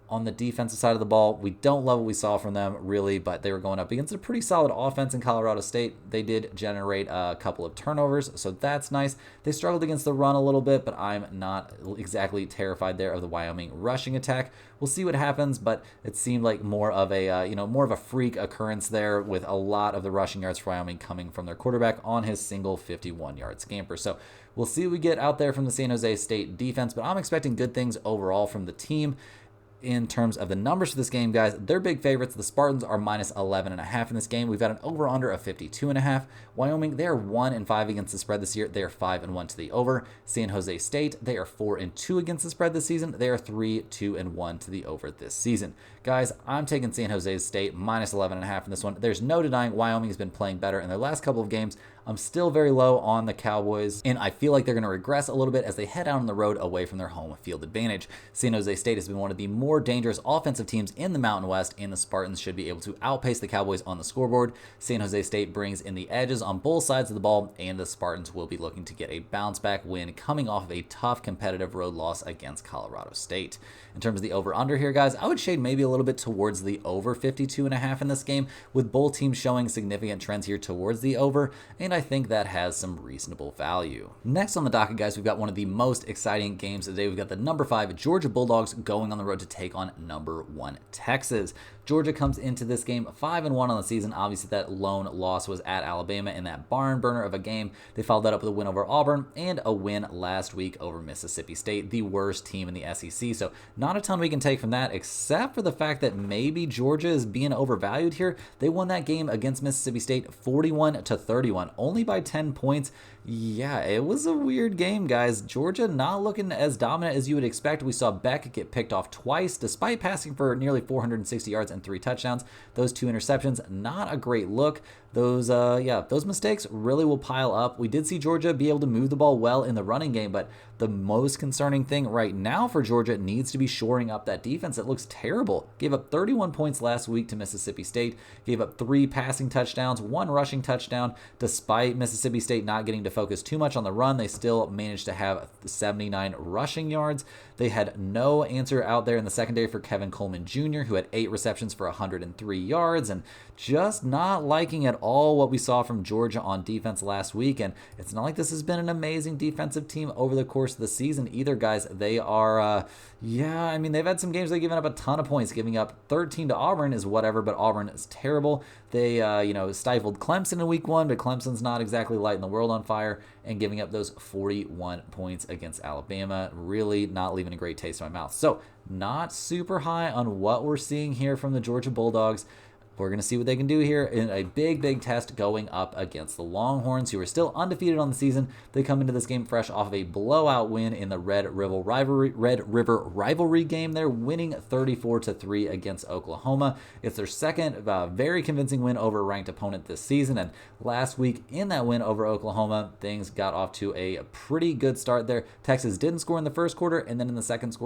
On the defensive side of the ball, we don't love what we saw from them, really, but they were going up against a pretty solid offense in Colorado State. They did generate a couple of turnovers, so that's nice. They struggled against the run a little bit, but I'm not exactly terrified there of the Wyoming rushing attack. We'll see what happens, but it seemed like more of a freak occurrence there, with a lot of the rushing yards for Wyoming coming from their quarterback on his single 51-yard scamper. So we'll see what we get out there from the San Jose State defense, but I'm expecting good things overall from the team. In terms of the numbers for this game, guys, they're big favorites. The Spartans are minus 11.5 in this game. We've got an over-under of 52.5. Wyoming, they are 1-5 against the spread this year. They are 5-1 to the over. San Jose State, they are 4-2 against the spread this season. They are 3-2-1 to the over this season. Guys, I'm taking San Jose State minus 11.5 in this one. There's no denying Wyoming has been playing better in their last couple of games. I'm still very low on the Cowboys, and I feel like they're going to regress a little bit as they head out on the road away from their home field advantage. San Jose State has been one of the more dangerous offensive teams in the Mountain West, and the Spartans should be able to outpace the Cowboys on the scoreboard. San Jose State brings in the edges on both sides of the ball, and the Spartans will be looking to get a bounce-back win coming off of a tough competitive road loss against Colorado State. In terms of the over-under here, guys, I would shade maybe a little bit towards the over 52.5 in this game, with both teams showing significant trends here towards the over, and I think that has some reasonable value. Next on the docket, guys, we've got one of the most exciting games of the day. We've got the number 5 Georgia Bulldogs going on the road to take on number 1 Texas. Georgia comes into this game 5-1 on the season. Obviously, that lone loss was at Alabama in that barn burner of a game. They followed that up with a win over Auburn and a win last week over Mississippi State, the worst team in the SEC. So not a ton we can take from that, except for the fact that maybe Georgia is being overvalued here. They won that game against Mississippi State 41-31, only by 10 points. Yeah, it was a weird game, guys. Georgia not looking as dominant as you would expect. We saw Beck get picked off twice, despite passing for nearly 460 yards and 3 touchdowns. Those 2 interceptions, not a great look. Those mistakes really will pile up. We did see Georgia be able to move the ball well in the running game, but the most concerning thing right now for Georgia needs to be shoring up that defense. It looks terrible. Gave up 31 points last week to Mississippi State. Gave up 3 passing touchdowns, 1 rushing touchdown. Despite Mississippi State not getting to focus too much on the run, they still managed to have 79 rushing yards. They had no answer out there in the secondary for Kevin Coleman Jr., who had 8 receptions for 103 yards, and just not liking at all what we saw from Georgia on defense last week. And it's not like this has been an amazing defensive team over the course of the season either, guys. They are, they've had some games they've given up a ton of points. Giving up 13 to Auburn is whatever, but Auburn is terrible. They, stifled Clemson in week 1, but Clemson's not exactly lighting the world on fire, and giving up those 41 points against Alabama, really not leaving a great taste in my mouth. So not super high on what we're seeing here from the Georgia Bulldogs. We're going to see what they can do here in a big test going up against the Longhorns, who are still undefeated on the season. They come into this game fresh off of a blowout win in the Red River rivalry game. They're winning 34-3 against Oklahoma. It's their second very convincing win over a ranked opponent this season. And last week in that win over Oklahoma, things got off to a pretty good start there. Texas didn't score in the first quarter, and then in the second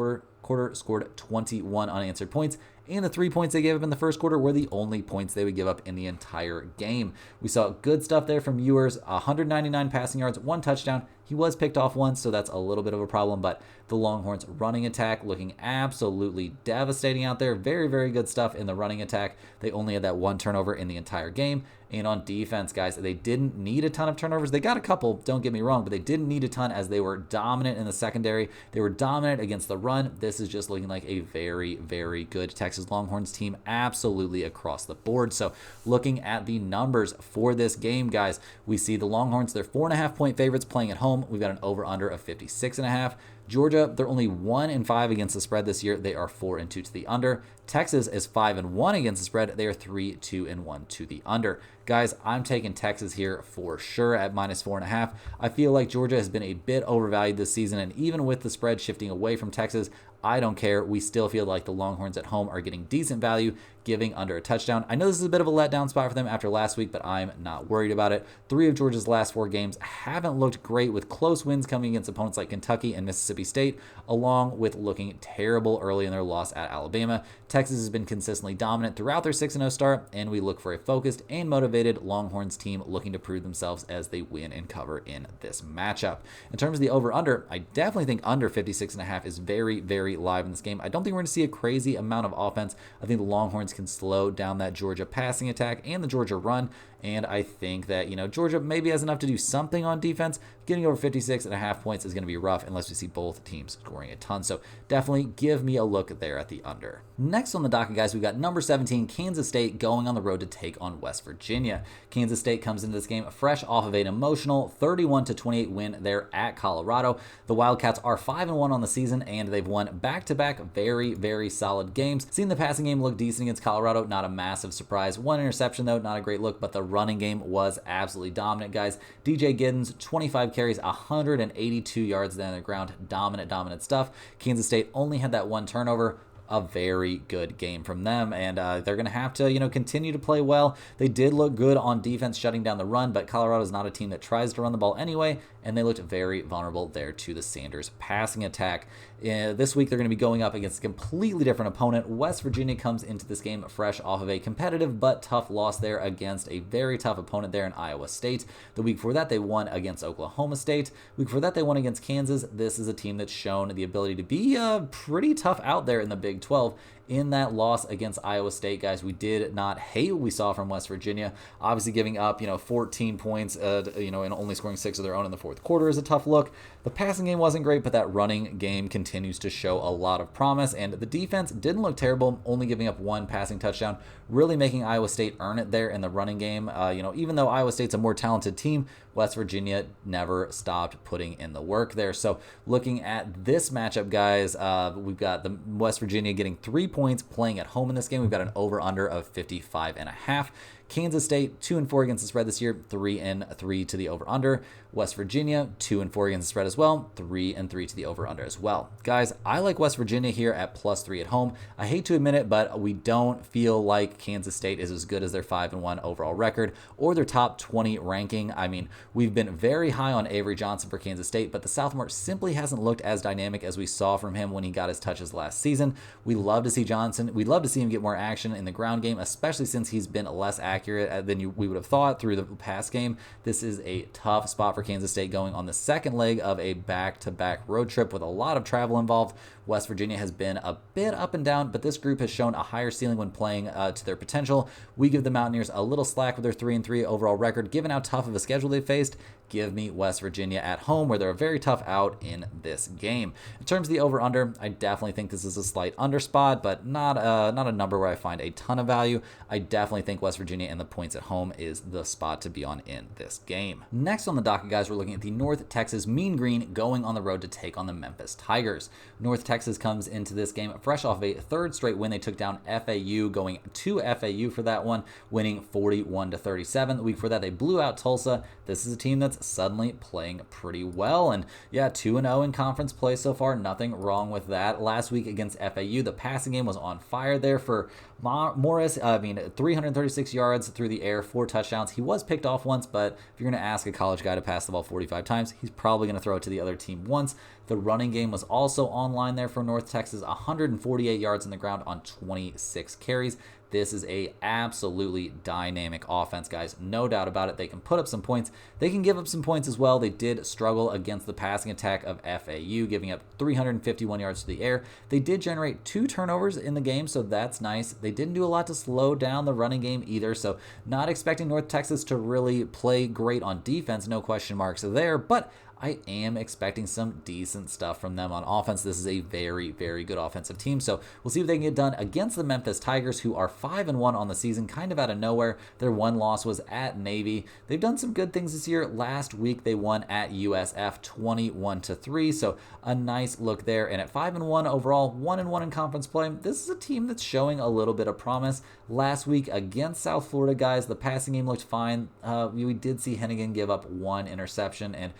quarter scored 21 unanswered points, and the 3 points they gave up in the first quarter were the only points they would give up in the entire game. We saw good stuff there from Ewers, 199 passing yards, 1 touchdown. He was picked off once, so that's a little bit of a problem, but The Longhorns running attack looking absolutely devastating out there. Very, very good stuff in the running attack. They only had that one turnover in the entire game. And on defense, guys, they didn't need a ton of turnovers. They got a couple, don't get me wrong, but they didn't need a ton as they were dominant in the secondary. They were dominant against the run. This is just looking like a very, very good Texas Longhorns team absolutely across the board. So looking at the numbers for this game, guys, we see the Longhorns, they're 4.5-point favorites playing at home. We've got an over-under of 56.5. Georgia, they're only 1-5 against the spread this year. They are 4-2 to the under. Texas is 5-1 against the spread. They are 3-2-1 to the under. Guys, I'm taking Texas here for sure at -4.5. I feel like Georgia has been a bit overvalued this season, and even with the spread shifting away from Texas, I don't care. We still feel like the Longhorns at home are getting decent value, giving under a touchdown. I know this is a bit of a letdown spot for them after last week, but I'm not worried about it. 3 of Georgia's last 4 games haven't looked great, with close wins coming against opponents like Kentucky and Mississippi State, along with looking terrible early in their loss at Alabama. Texas has been consistently dominant throughout their 6-0 start, and we look for a focused and motivated Longhorns team looking to prove themselves as they win and cover in this matchup. In terms of the over-under, I definitely think under 56.5 is very, very live in this game. I don't think we're going to see a crazy amount of offense. I think the Longhorns can slow down that Georgia passing attack and the Georgia run, and I think that, Georgia maybe has enough to do something on defense. Getting over 56.5 points is going to be rough unless we see both teams scoring a ton. So definitely give me a look there at the under. Next on the docket, guys, we've got number 17, Kansas State, going on the road to take on West Virginia. Kansas State comes into this game fresh off of an emotional 31-28 win there at Colorado. The Wildcats are 5-1 on the season, and they've won back-to-back very, very solid games. Seeing the passing game look decent against Colorado, not a massive surprise. 1 interception, though, not a great look, but the running game was absolutely dominant, guys. DJ Giddens, 25 carries, 182 yards down the ground. Dominant stuff. Kansas State only had that 1 turnover. A very good game from them, and they're going to have to, continue to play well. They did look good on defense shutting down the run, but Colorado is not a team that tries to run the ball anyway, and they looked very vulnerable there to the Sanders passing attack. This week, they're going to be going up against a completely different opponent. West Virginia comes into this game fresh off of a competitive but tough loss there against a very tough opponent there in Iowa State. The week before that, they won against Oklahoma State. The week before that, they won against Kansas. This is a team that's shown the ability to be pretty tough out there in the Big 12. In that loss against Iowa State, guys, we did not hate what we saw from West Virginia. Obviously, giving up 14 points, and only scoring 6 of their own in the fourth quarter is a tough look. The passing game wasn't great, but that running game continues to show a lot of promise, and the defense didn't look terrible, only giving up 1 passing touchdown, really making Iowa State earn it there in the running game. Even though Iowa State's a more talented team, West Virginia never stopped putting in the work there. So looking at this matchup, guys, we've got the West Virginia getting 3 points playing at home in this game. We've got an over-under of 55.5. Kansas State, 2-4 against the spread this year, 3-3 to the over-under. West Virginia, 2-4 against the spread as well, 3-3 to the over-under as well. Guys, I like West Virginia here at +3 at home. I hate to admit it, but we don't feel like Kansas State is as good as their 5-1 overall record or their top 20 ranking. I mean, we've been very high on Avery Johnson for Kansas State, but the sophomore simply hasn't looked as dynamic as we saw from him when he got his touches last season. We love to see Johnson. We'd love to see him get more action in the ground game, especially since he's been less accurate than we would have thought through the pass game. This is a tough spot for Kansas State going on the second leg of a back-to-back road trip with a lot of travel involved. West Virginia has been a bit up and down, but this group has shown a higher ceiling when playing to their potential. We give the Mountaineers a little slack with their 3-3 overall record. Given how tough of a schedule they've faced, give me West Virginia at home, where they're a very tough out in this game. In terms of the over-under, I definitely think this is a slight under spot, but not a number where I find a ton of value. I definitely think West Virginia and the points at home is the spot to be on in this game. Next on the docket, guys, we're looking at the North Texas Mean Green going on the road to take on the Memphis Tigers. North Texas comes into this game fresh off a 3rd straight win. They took down FAU, going to FAU for that one, winning 41-37. The week before that, they blew out Tulsa. This is a team that's suddenly playing pretty well, and yeah, 2-0 in conference play so far. Nothing wrong with that. Last week against FAU, the passing game was on fire there for Morris. 336 yards through the air, 4 touchdowns. He was picked off once, but if you're going to ask a college guy to pass the ball 45 times, he's probably going to throw it to the other team once. The running game was also online there for North Texas, 148 yards on the ground on 26 carries. This is a absolutely dynamic offense, guys. No doubt about it. They can put up some points. They can give up some points as well. They did struggle against the passing attack of FAU, giving up 351 yards to the air. They did generate 2 turnovers in the game, so that's nice. They didn't do a lot to slow down the running game either, so not expecting North Texas to really play great on defense. No question marks there, but I am expecting some decent stuff from them on offense. This is a very, very good offensive team. So we'll see what they can get done against the Memphis Tigers, who are 5-1 on the season, kind of out of nowhere. Their one loss was at Navy. They've done some good things this year. Last week they won at USF 21-3. So a nice look there. And at 5-1 overall, 1-1 in conference play, this is a team that's showing a little bit of promise. Last week against South Florida, guys, the passing game looked fine. We did see Hennigan give up 1 interception, and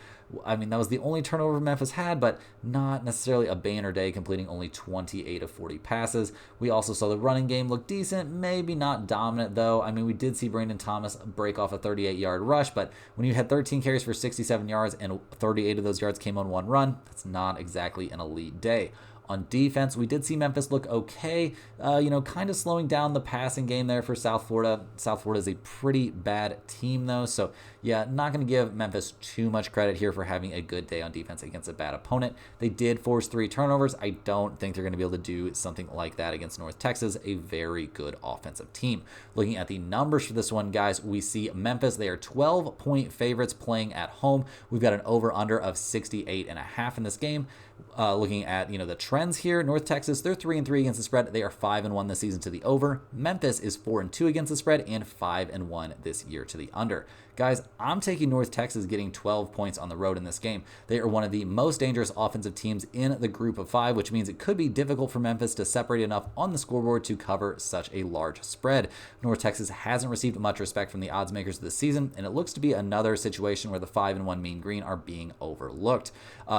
I mean, that was the only turnover Memphis had, but not necessarily a banner day, completing only 28 of 40 passes. We also saw the running game look decent, maybe not dominant, though. I mean, we did see Brandon Thomas break off a 38-yard rush, but when you had 13 carries for 67 yards and 38 of those yards came on 1 run, that's not exactly an elite day. On defense, we did see Memphis look okay, kind of slowing down the passing game there for South Florida. South Florida is a pretty bad team, though, so yeah, not going to give Memphis too much credit here for having a good day on defense against a bad opponent. They did force 3 turnovers. I don't think they're going to be able to do something like that against North Texas, a very good offensive team. Looking at the numbers for this one, guys, we see Memphis. They are 12-point favorites playing at home. We've got an over-under of 68.5 in this game. Looking at the trends here, North Texas, they're 3-3 against the spread. They are 5-1 this season to the over. Memphis is 4-2 against the spread and 5-1 this year to the under. Guys, I'm taking North Texas getting 12 points on the road in this game. They are one of the most dangerous offensive teams in the group of 5, which means it could be difficult for Memphis to separate enough on the scoreboard to cover such a large spread. North Texas hasn't received much respect from the odds makers this season, and it looks to be another situation where the 5-1 Mean Green are being overlooked.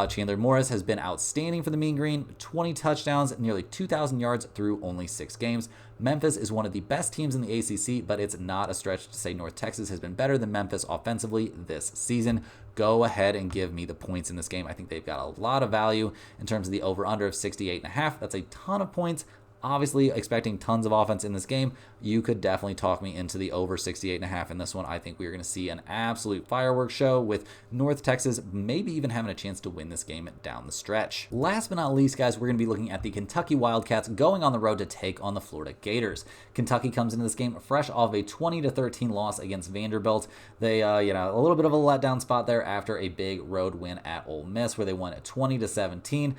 Chandler Morris has been outstanding for the Mean Green, 20 touchdowns, nearly 2,000 yards through only 6 games. Memphis is one of the best teams in the ACC, but it's not a stretch to say North Texas has been better than Memphis offensively this season. Go ahead and give me the points in this game. I think they've got a lot of value in terms of the over-under of 68.5. That's a ton of points. Obviously, expecting tons of offense in this game, you could definitely talk me into the over 68.5 in this one. I think we're going to see an absolute fireworks show with North Texas maybe even having a chance to win this game down the stretch. Last but not least, guys, we're going to be looking at the Kentucky Wildcats going on the road to take on the Florida Gators. Kentucky comes into this game fresh off a 20-13 loss against Vanderbilt. They, a little bit of a letdown spot there after a big road win at Ole Miss where they won at 20-17.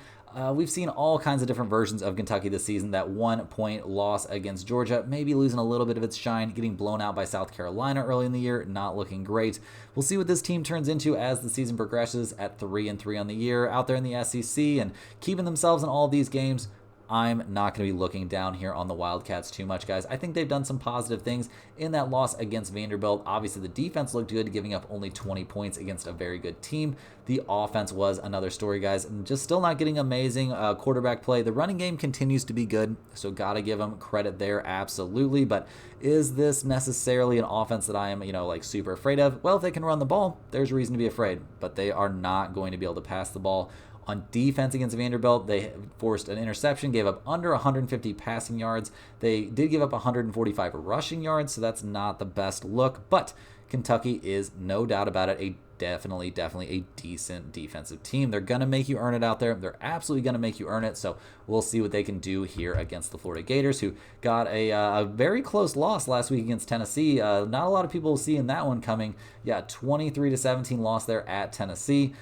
We've seen all kinds of different versions of Kentucky this season. That 1-point loss against Georgia, maybe losing a little bit of its shine, getting blown out by South Carolina early in the year, not looking great. We'll see what this team turns into as the season progresses at 3-3 on the year, out there in the SEC and keeping themselves in all of these games. I'm not going to be looking down here on the Wildcats too much, guys. I think they've done some positive things in that loss against Vanderbilt. Obviously, the defense looked good, giving up only 20 points against a very good team. The offense was another story, guys, and just still not getting amazing quarterback play. The running game continues to be good, so got to give them credit there, absolutely. But is this necessarily an offense that I am, super afraid of? Well, if they can run the ball, there's reason to be afraid, but they are not going to be able to pass the ball. On defense against Vanderbilt, they forced an interception, gave up under 150 passing yards. They did give up 145 rushing yards, so that's not the best look. But Kentucky is, no doubt about it, definitely a decent defensive team. They're going to make you earn it out there. They're absolutely going to make you earn it. So we'll see what they can do here against the Florida Gators, who got a very close loss last week against Tennessee. Not a lot of people seeing that one coming. Yeah, 23-17 loss there at Tennessee.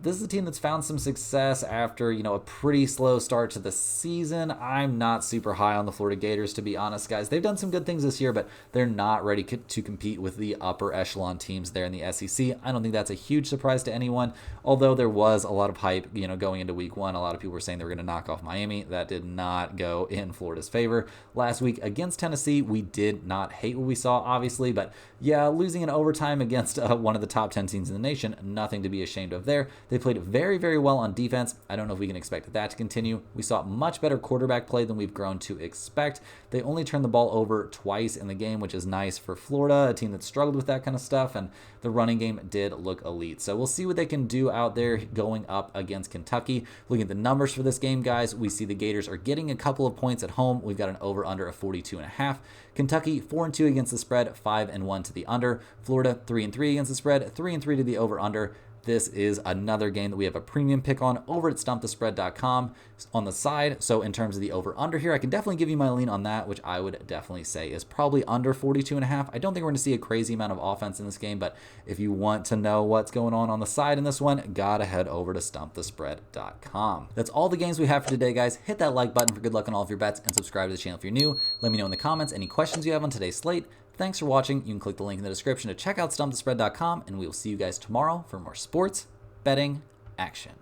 This is a team that's found some success after, a pretty slow start to the season. I'm not super high on the Florida Gators, to be honest, guys. They've done some good things this year, but they're not ready to compete with the upper echelon teams there in the SEC. I don't think that's a huge surprise to anyone, although there was a lot of hype, going into week 1. A lot of people were saying they were going to knock off Miami. That did not go in Florida's favor. Last week against Tennessee, we did not hate what we saw, obviously, but yeah, losing in overtime against one of the top 10 teams in the nation, nothing to be ashamed of there. They played very, very well on defense. I don't know if we can expect that to continue. We saw much better quarterback play than we've grown to expect. They only turned the ball over twice in the game, which is nice for Florida, a team that struggled with that kind of stuff, and the running game did look elite. So we'll see what they can do out there going up against Kentucky. Looking at the numbers for this game, guys, we see the Gators are getting a couple of points at home. We've got an over-under of 42.5. Kentucky 4-2 against the spread, 5-1 to the under. Florida 3-3 against the spread, 3-3 to the over-under. This is another game that we have a premium pick on over at stumpthespread.com on the side. So in terms of the over-under here, I can definitely give you my lean on that, which I would definitely say is probably under 42.5. I don't think we're going to see a crazy amount of offense in this game, but if you want to know what's going on the side in this one, gotta head over to stumpthespread.com. That's all the games we have for today, guys. Hit that like button for good luck on all of your bets and subscribe to the channel if you're new. Let me know in the comments any questions you have on today's slate. Thanks for watching. You can click the link in the description to check out stumpthespread.com, and we will see you guys tomorrow for more sports betting action.